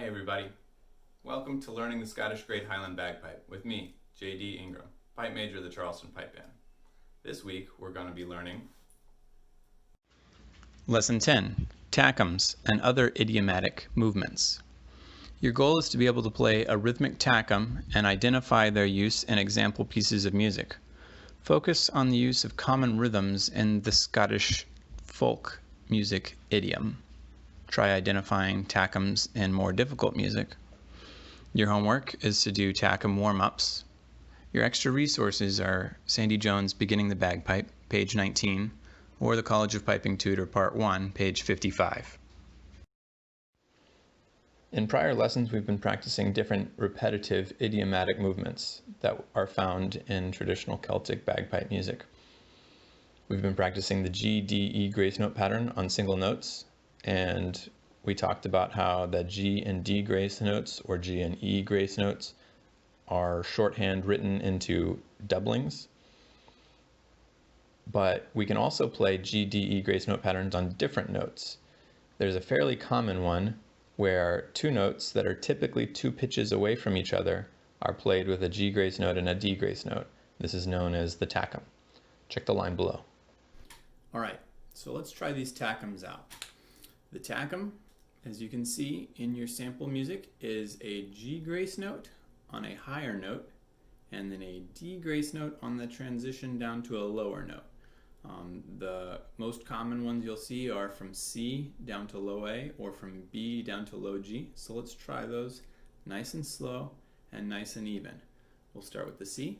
everybody. Welcome to Learning the Scottish Great Highland Bagpipe with me, J.D. Ingram, pipe major of the Charleston Pipe Band. This week we're going to be learning Lesson 10, Tachums and other idiomatic movements. Your goal is to be able to play a rhythmic tachum and identify their use in example pieces of music. Focus on the use of common rhythms in the Scottish folk music idiom. Try identifying tachums in more difficult music. Your homework is to do tachum warm-ups. Your extra resources are Sandy Jones' Beginning the Bagpipe, page 19, or the College of Piping Tutor, part 1, page 55. In prior lessons, we've been practicing different repetitive idiomatic movements that are found in traditional Celtic bagpipe music. We've been practicing the G, D, E grace note pattern on single notes, and we talked about how the G and D grace notes, or G and E grace notes, are shorthand written into doublings. But we can also play G, D, E grace note patterns on different notes. There's a fairly common one where two notes that are typically two pitches away from each other are played with a G grace note and a D grace note. This is known as the tachum. Check the line below. All right, so let's try these tachums out. The tachum, as you can see in your sample music, is a G grace note on a higher note, and then a D grace note on the transition down to a lower note. The most common ones you'll see are from C down to low A, or from B down to low G. So let's try those nice and slow and nice and even. We'll start with the C.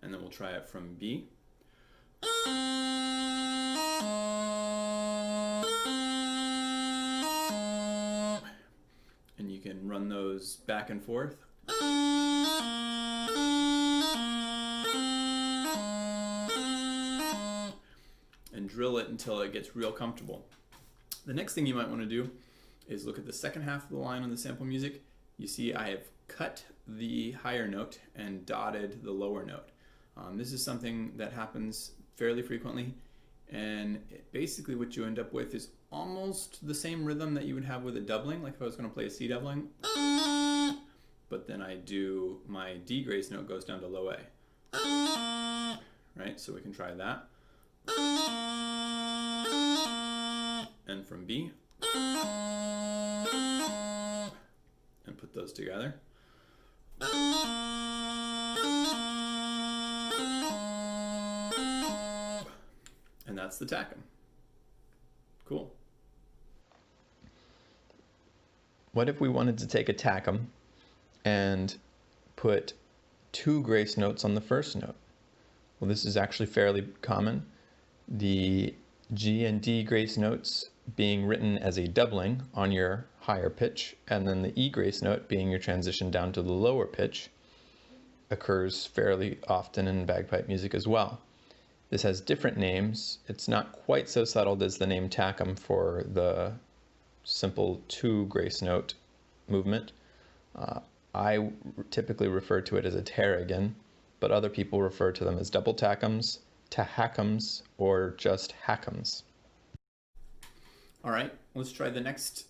And then we'll try it from B. And you can run those back and forth. And drill it until it gets real comfortable. The next thing you might want to do is look at the second half of the line on the sample music. You see I have cut the higher note and dotted the lower note. This is something that happens fairly frequently, and basically what you end up with is almost the same rhythm that you would have with a doubling, like if I was going to play a C doubling, but then I do my D grace note goes down to low A. Right, so we can try that. And from B, and put those together. And that's the tachum. Cool. What if we wanted to take a tachum and put two grace notes on the first note? Well, this is actually fairly common. The G and D grace notes being written as a doubling on your higher pitch, and then the E grace note being your transition down to the lower pitch, occurs fairly often in bagpipe music as well. This has different names. It's not quite so settled as the name tachum for the simple two grace note movement. I typically refer to it as a tarragan, but other people refer to them as double tachums, tahakums, or just hakums. All right, let's try the next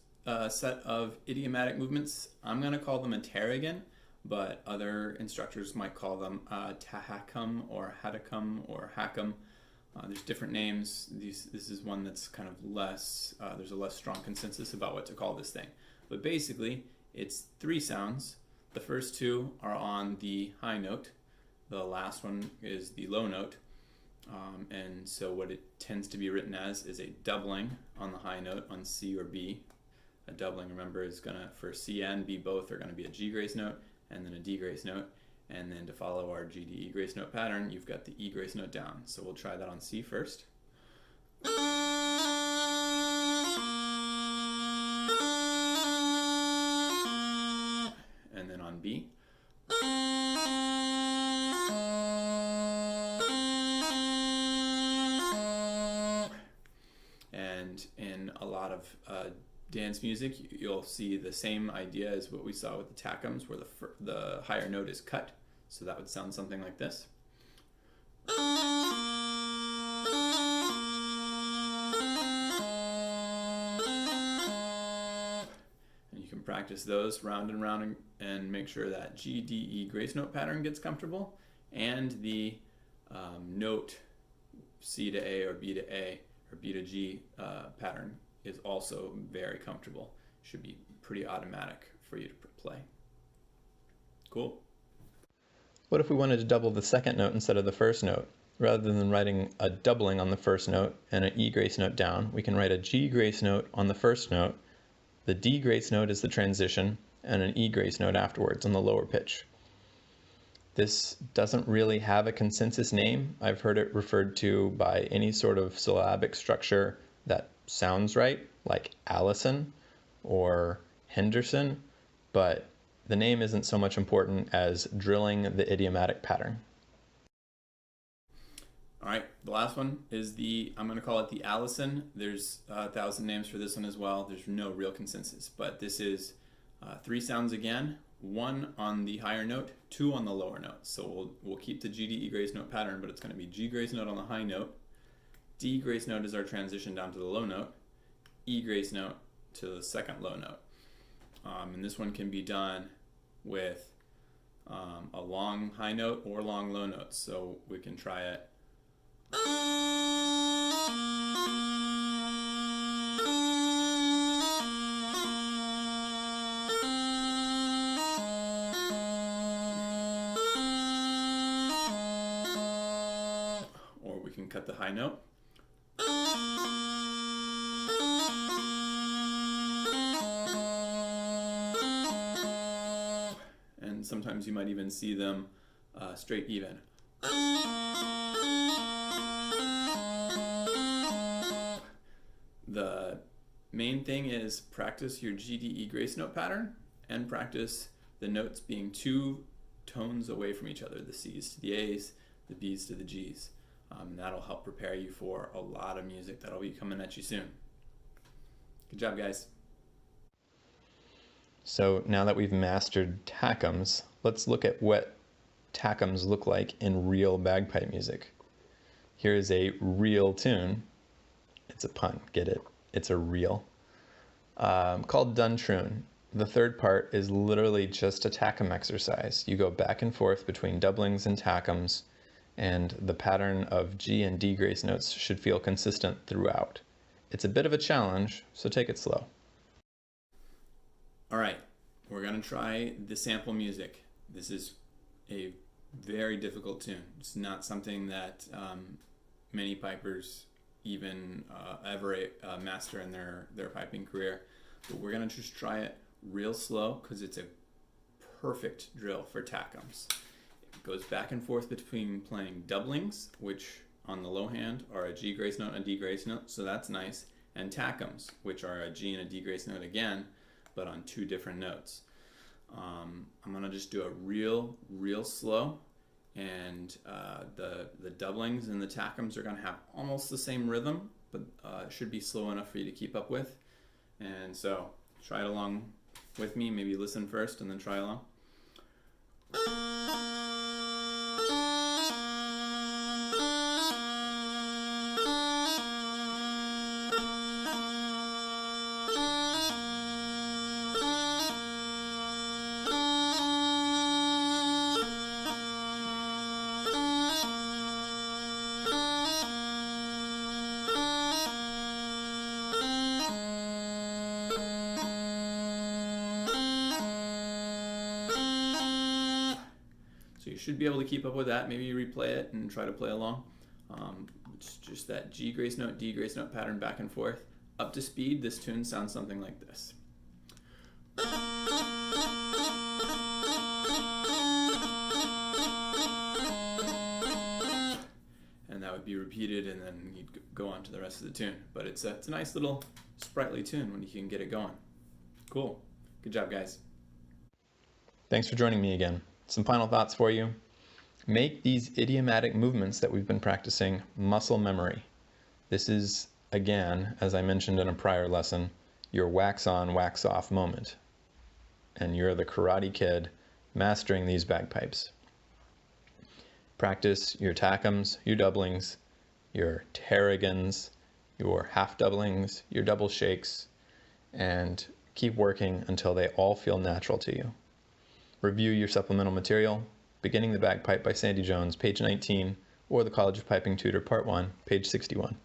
set of idiomatic movements. I'm going to call them a tarragan, but other instructors might call them tahakum or hatakum or hakum. There's different names. This is one that's kind of less, there's a less strong consensus about what to call this thing. But basically, it's three sounds. The first two are on the high note. The last one is the low note. And so what it tends to be written as is a doubling on the high note on C or B. A doubling, remember, is going to, for C and B both, are going to be a G grace note and then a D grace note. And then to follow our G, D, E grace note pattern, you've got the E grace note down. So we'll try that on C first. And then on B. And in a lot of dance music, you'll see the same idea as what we saw with the tachums, where the higher note is cut. So that would sound something like this. practice those round and round and make sure that G, D, E grace note pattern gets comfortable, and the note C to A or B to A or B to G pattern is also very comfortable. Should be pretty automatic for you to play. Cool. What if we wanted to double the second note instead of the first note? Rather than writing a doubling on the first note and an E grace note down, we can write a G grace note on the first note, the D grace note is the transition, and an E grace note afterwards on the lower pitch. This doesn't really have a consensus name. I've heard it referred to by any sort of syllabic structure that sounds right, like Allison or Henderson, but the name isn't so much important as drilling the idiomatic pattern. All right, the last one is I'm going to call it the Allison. There's 1,000 names for this one as well. There's no real consensus, but this is 3 sounds again, 1 on the higher note, 2 on the lower note. So we'll keep the G, D, E grace note pattern, but it's going to be G grace note on the high note, D grace note is our transition down to the low note, E grace note to the second low note. And this one can be done with a long high note or long low notes. So we can try it. Or we can cut the high note. And sometimes you might even see them straight even. The main thing is practice your G, D, E grace note pattern and practice the notes being 2 tones away from each other, the C's to the A's, the B's to the G's. That'll help prepare you for a lot of music that'll be coming at you soon. Good job, guys. So now that we've mastered Tachums, let's look at what Tachums look like in real bagpipe music. Here is a real tune. It's a pun, get it? It's a reel. Called Dun Troon. The third part is literally just a Tachum exercise. You go back and forth between doublings and Tachums, and the pattern of G and D grace notes should feel consistent throughout. It's a bit of a challenge, so take it slow. All right, we're gonna try the sample music. This is a very difficult tune. It's not something that many pipers even ever master in their piping career. But we're gonna just try it real slow because it's a perfect drill for Tachums. It goes back and forth between playing doublings, which on the low hand are a G grace note and a D grace note, so that's nice, and Tachums, which are a G and a D grace note again, but on 2 different notes. I'm gonna just do it real slow, and the doublings and the Tachums are gonna have almost the same rhythm, but it should be slow enough for you to keep up with. And so try it along with me. Maybe listen first and then try along. So you should be able to keep up with that. Maybe you replay it and try to play along. It's just that G grace note, D grace note pattern back and forth. Up to speed, this tune sounds something like this. And that would be repeated, and then you'd go on to the rest of the tune. But it's a nice little sprightly tune when you can get it going. Cool. Good job, guys. Thanks for joining me again. Some final thoughts for you. Make these idiomatic movements that we've been practicing muscle memory. This is, again, as I mentioned in a prior lesson, your wax on, wax off moment. And you're the Karate Kid mastering these bagpipes. Practice your Tachums, your doublings, your Tarragans, your half doublings, your double shakes, and Keep working until they all feel natural to you. Review your supplemental material, Beginning the Bagpipe by Sandy Jones, page 19, or the College of Piping Tutor, part 1, page 61.